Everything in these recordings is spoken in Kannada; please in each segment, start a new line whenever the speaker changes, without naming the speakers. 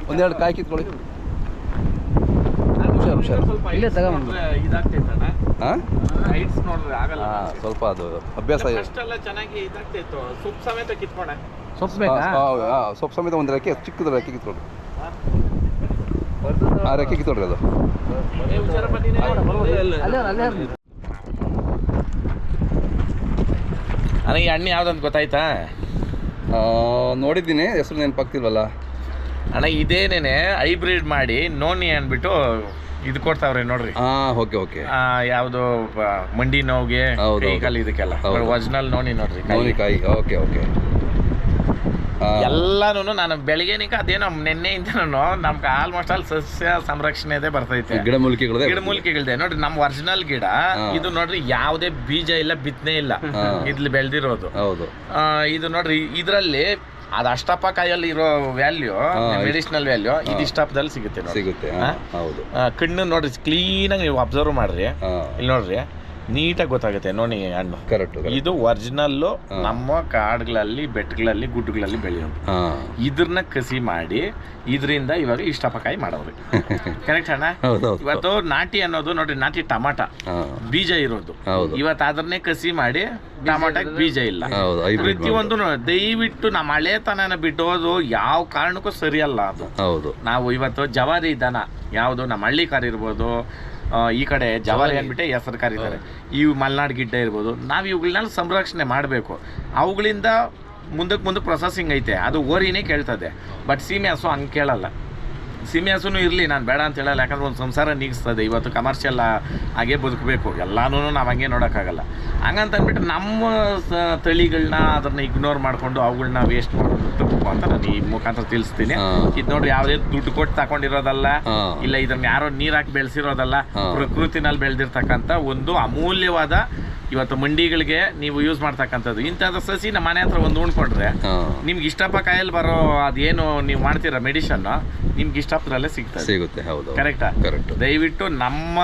ಒಂದೆರಡು ಕಾಯಿ ಕಿತ್ಕೊಳ್ಳಿ. ಹುಷಾರು
ಇಲ್ಲೇ ತಗೊಂಡು
ಇದಾಗ್ತೈತಣ್ಣ.
ಹಾಂ
ಹೈಟ್ಸ್ ನೋಡ್ರಿ ಆಗಲ್ಲ.
ಸ್ವಲ್ಪ ಅದು ಅಭ್ಯಾಸ
ಅಷ್ಟೆಲ್ಲ ಚೆನ್ನಾಗಿ ಇದಾಗ್ತೈತು. ಸೊಪ್ಪು ಸಮೇತ ಕಿತ್ಕೊಂಡ.
ಸೊಪ್ಪು ಬೇಕಾ?
ಸೊಪ್ಪು ಸಮೇತ ಒಂದು ರೆಕ್ಕೆ ಚಿಕ್ಕದು ರೆಕ್ಕೆ ಕಿತ್ಕೊಳ್ರಿ. ಆ ರೆಕ್ಕೆ ಕಿತ್ಕೊಳ್ರಿ ಅದು.
ಅಣ್ಣ ಈ ಹಣ್ಣು ಯಾವ್ದಂತ ಗೊತ್ತಾಯ್ತಾ?
ನೋಡಿದ್ದೀನಿ, ಹೆಸರು ನೆನಪಾಗ್ತಿಲ್ವಲ್ಲ
ಅಣ್ಣ. ಇದೇನೇನೆ ಹೈಬ್ರಿಡ್ ಮಾಡಿ ನೋನಿ ಅಂದ್ಬಿಟ್ಟು ಇದು ಕೊಡ್ತಾವ್ರೆ ನೋಡ್ರಿ.
Okay okay.
ಯಾವುದು ಮಂಡಿ ನೋವಿಗೆ
ಹೌದು,
ಕೈ ಕಾಲು ಇದಕ್ಕೆಲ್ಲ ಒರಿಜಿನಲ್ ನೋನಿ ನೋಡ್ರಿ.
ಕಾಯಿ. Okay okay.
ಎಲ್ಲಾನು ನಾನು ಬೆಳಿಗ್ಗೆನಿಕ ಅದೇನೋ ನಿನ್ನೆಯಿಂದ ನಮ್ಗೆ ಆಲ್ಮೋಸ್ಟ್ ಆಲ್ ಸಸ್ಯ ಸಂರಕ್ಷಣೆದೇ ಬರ್ತೈತೆ. ಗಿಡಮೂಲಿಕೆಗಳದೆ ನೋಡ್ರಿ. ನಮ್ ಒರಿಜಿನಲ್ ಗಿಡ ಇದು ನೋಡ್ರಿ, ಯಾವುದೇ ಬೀಜ ಇಲ್ಲ, ಬಿತ್ತನೆ ಇಲ್ಲ, ಇದ್ಲಿ ಬೆಳೆದಿರೋದು. ಇದು ನೋಡ್ರಿ, ಇದ್ರಲ್ಲಿ ಅದು ಅಷ್ಟಪ್ಪ ಕಾಯಲ್ಲಿ ಇರೋ ವ್ಯಾಲ್ಯೂ, ಮೆಡಿಸಿನಲ್ ವ್ಯಾಲ್ಯೂ ಇದು ಇಷ್ಟಪ್ಪದಲ್ಲಿ ಸಿಗುತ್ತೆ. ಕಣ್ಣು ನೋಡ್ರಿ ಕ್ಲೀನಾಗಿ ನೀವು ಅಬ್ಸರ್ವ್ ಮಾಡ್ರಿ. ಇಲ್ಲಿ ನೋಡ್ರಿ ನೀಟಾಗಿ ಗೊತ್ತಾಗುತ್ತೆ ನೋಡಿ ಹಣ್ಣು.
ಕರೆಕ್ಟ್.
ಇದು ಒರಿಜಿನಲ್ಲು ನಮ್ಮ ಕಾಡುಗಳಲ್ಲಿ, ಬೆಟ್ಟಗಳಲ್ಲಿ, ಗುಡ್ಡಗಳಲ್ಲಿ ಬೆಳೆಯೋದು. ಇದ್ರನ್ನ ಕಸಿ ಮಾಡಿ ಇದರಿಂದ ಇವಾಗ ಇಷ್ಟಪಕಾಯಿ ಮಾಡೋರು. ಕರೆಕ್ಟ್ ಅಣ್ಣ. ಇವತ್ತು ನಾಟಿ ಅನ್ನೋದು ನೋಡ್ರಿ, ನಾಟಿ ಟಮಾಟ ಬೀಜ ಇರೋದು. ಇವತ್ತು ಅದನ್ನೇ ಕಸಿ ಮಾಡಿ ಟಮಾಟಕ್ಕೆ ಬೀಜ ಇಲ್ಲ. ಪ್ರತಿಯೊಂದು ದಯವಿಟ್ಟು ನಮ್ಮ ಹಳೆತನ ಬಿಟ್ಟೋದು ಯಾವ ಕಾರಣಕ್ಕೂ ಸರಿಯಲ್ಲ. ಅದು ನಾವು ಇವತ್ತು ಜವಾರಿ ದನ ಯಾವುದು ನಮ್ಮ ಹಳ್ಳಿ ಕಾರ್ ಇರ್ಬೋದು, ಈ ಕಡೆ ಜವಾರಿ ಅಂದ್ಬಿಟ್ಟೆ ಹೆಸರು ಕರೀತಾರೆ. ಇವು ಮಲೆನಾಡು ಗಿಡ್ಡ ಇರ್ಬೋದು, ನಾವು ಇವುಗಳನ್ನ ಸಂರಕ್ಷಣೆ ಮಾಡಬೇಕು. ಅವುಗಳಿಂದ ಮುಂದಕ್ಕೆ ಪ್ರೊಸೆಸಿಂಗ್ ಐತೆ, ಅದು ಓರಿನೇ ಕೇಳ್ತದೆ. ಬಟ್ ಸೀಮೆ ಹಸು ಹಂಗೆ ಕೇಳಲ್ಲ. ಸೀಮೆ ಹಸುನು ಇರಲಿ, ನಾನು ಬೇಡ ಅಂತ ಹೇಳಲ್ಲ. ಯಾಕಂದ್ರೆ ಒಂದು ಸಂಸಾರ ನೀಗಿಸ್ತದೆ. ಇವತ್ತು ಕಮರ್ಷಿಯಲ್ ಹಾಗೆ ಬದುಕಬೇಕು, ಎಲ್ಲಾನು ನಾವು ಹಂಗೆ ನೋಡೋಕ್ಕಾಗಲ್ಲ. ಹಂಗಂತ ಅಂದ್ಬಿಟ್ಟು ನಮ್ಮ ತಳಿಗಳನ್ನ ಅದನ್ನ ಇಗ್ನೋರ್ ಮಾಡಿಕೊಂಡು ಅವುಗಳನ್ನ ವೇಸ್ಟ್ ಮಾಡೋದು ತಪ್ಪು ಅಂತ ನಾನು ಈ ಮುಖಾಂತರ ತಿಳಿಸ್ತೀನಿ. ಇದು ನೋಡ್ರಿ, ಯಾವುದೇ ದುಡ್ಡು ಕೊಟ್ಟು ತಗೊಂಡಿರೋದಲ್ಲ, ಇಲ್ಲ ಇದನ್ನ ಯಾರೋ ನೀರು ಹಾಕಿ ಬೆಳೆಸಿರೋದಲ್ಲ, ಪ್ರಕೃತಿನಲ್ಲಿ ಬೆಳೆದಿರ್ತಕ್ಕಂಥ ಒಂದು ಅಮೂಲ್ಯವಾದ ಇವತ್ತು ಮಂಡಿಗಳಿಗೆ ನೀವು ಯೂಸ್ ಮಾಡ್ತಕ್ಕಂಥದ್ದು. ಇಂಥದ್ದು ಸಸಿ ನಮ್ಮ ಮನೆ ಹತ್ರ ಒಂದು ಉಣ್ಕೊಂಡ್ರೆ ನಿಮ್ಗೆ ಇಷ್ಟಪ್ಪ ಕಾಯಲ್ಲಿ ಬರೋ ಅದೇನು ನೀವು ಮಾಡ್ತೀರ ಮೆಡಿಷನ್ ನಿಮ್ಗೆ ಇಷ್ಟಪದ್ರಲ್ಲೇ ಸಿಗುತ್ತೆ. ಕರೆಕ್ಟಾ? ದಯವಿಟ್ಟು ನಮ್ಮ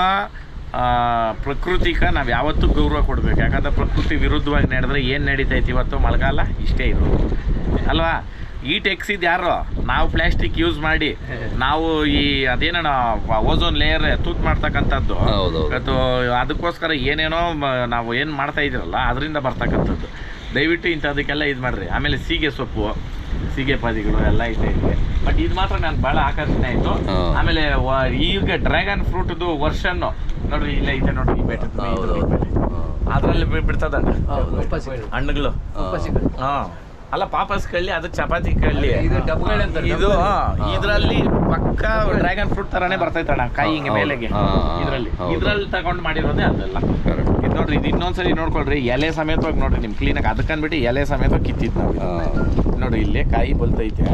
ಪ್ರಕೃತಿಗೆ ನಾವು ಯಾವತ್ತೂ ಗೌರವ ಕೊಡಬೇಕು. ಯಾಕಂದ್ರೆ ಪ್ರಕೃತಿ ವಿರುದ್ಧವಾಗಿ ನಡೆದ್ರೆ ಏನು ನಡೀತೈತಿ ಇವತ್ತು ಮಳೆಗಾಲ ಇಷ್ಟೇ ಇರೋದು ಅಲ್ವಾ? ಈ ಟೆಕ್ಸಿದ್ ಯಾರು? ನಾವು ಪ್ಲಾಸ್ಟಿಕ್ ಯೂಸ್ ಮಾಡಿ ನಾವು ಈ ಅದೇನ ಓಝೋನ್ ಲೇಯರ್ ತೂತ್ ಮಾಡ್ತಕ್ಕಂಥದ್ದು. ಇವತ್ತು ಅದಕ್ಕೋಸ್ಕರ ಏನೇನೋ ನಾವು ಏನು ಮಾಡ್ತಾ ಇದ್ದೀರಲ್ಲ ಅದರಿಂದ ಬರ್ತಕ್ಕಂಥದ್ದು. ದಯವಿಟ್ಟು ಇಂಥದಕ್ಕೆಲ್ಲ ಇದು ಮಾಡಿರಿ. ಆಮೇಲೆ ಸೀಗೆ ಸೊಪ್ಪು, ಸೀಗೆ ಪಾದಿಗಳು ಎಲ್ಲ ಇದೆ. ಬಟ್ ಇದು ಮಾತ್ರ ನನಗೆ ಭಾಳ ಆಕರ್ಷಣೆ ಆಯಿತು. ಆಮೇಲೆ ಈಗ ಡ್ರ್ಯಾಗನ್ ಫ್ರೂಟ್ದು ವರ್ಷನ್ ನೋಡ್ರಿ, ಇಲ್ಲೇ ಇದೆ ನೋಡ್ರಿ, ಈ ಬೆಟ್ಟದ ಅದರಲ್ಲಿ ಬಿಡ್ತದ ಹಣ್ಣುಗಳು. ಹಾಂ ಅಲ್ಲ, ಪಾಪಸ್ ಕಳ್ಳಿ, ಅದು ಚಪಾತಿ ಕಳ್ಳಿ. ಇದು ಇದರಲ್ಲಿ ಪಕ್ಕ ಡ್ರ್ಯಾಗನ್ ಫ್ರೂಟ್ ತರಾನೇ ಬರ್ತೈತಣ್ಣ, ಕಾಯಿ ಹಿಂಗೆ ಮೇಲೆಗೆ. ಇದ್ರಲ್ಲಿ ತಗೊಂಡು ಮಾಡಿರೋದೇ ಅದೆಲ್ಲ. ಇದು ನೋಡ್ರಿ, ಇದು ಇನ್ನೊಂದ್ಸರಿ ನೋಡ್ಕೊಳ್ರಿ, ಎಲೆ ಸಮೇತವಾಗಿ ನೋಡ್ರಿ ನಿಮ್ ಕ್ಲೀನಾಗಿ. ಅದಕ್ಕಂದ್ಬಿಟ್ಟು ಎಲೆ ಸಮೇತವಾಗಿ ಕಿತ್ತಿದ್ದು ನಾವು ನೋಡ್ರಿ. ಇಲ್ಲೇ ಕಾಯಿ ಬಲ್ತೈತೆ,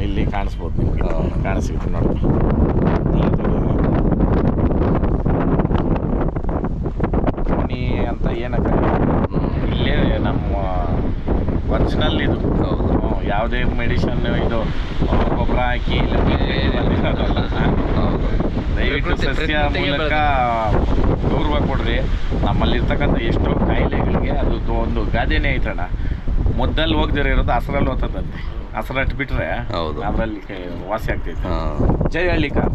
ಇಲ್ಲಿ ಕಾಣಿಸ್ಬೋದು ನಿಮ್ಗೆ, ಕಾಣಿಸ್ಬಿಟ್ಟು ನೋಡ್ರಿ. ಟೋನಿ ಅಂತ ಏನಕ್ಕ ಇಲ್ಲೇ ನಮ್ಮ ಒರಿಜಿನಲ್ ಇದು. ಯಾವುದೇ ಮೆಡಿಷನ್ ಇದು ಗೊಬ್ಬರ ಹಾಕಿ ದಯವಿಟ್ಟು ಸಸ್ಯ ಮೂಲಕ ಗೌರವ ಕೊಡ್ರಿ. ನಮ್ಮಲ್ಲಿರ್ತಕ್ಕಂಥ ಎಷ್ಟೋ ಕಾಯಿಲೆಗಳಿಗೆ ಅದು ಒಂದು ಗಾದೆನೇ ಐತಣ್ಣ, ಮೊದ್ದಲ್ಲಿ ಹೋಗ್ದಿರ ಇರೋದು ಹಸ್ರಲ್ಲಿ ಹೋಗ್ತದಂತೆ. ಹಸ್ರಟ್ಟು ಬಿಟ್ರೆ ಅದರಲ್ಲಿ ವಾಸಿ ಆಗ್ತೈತೆ. ಜೈ ಹಳ್ಳಿಕಾರ್.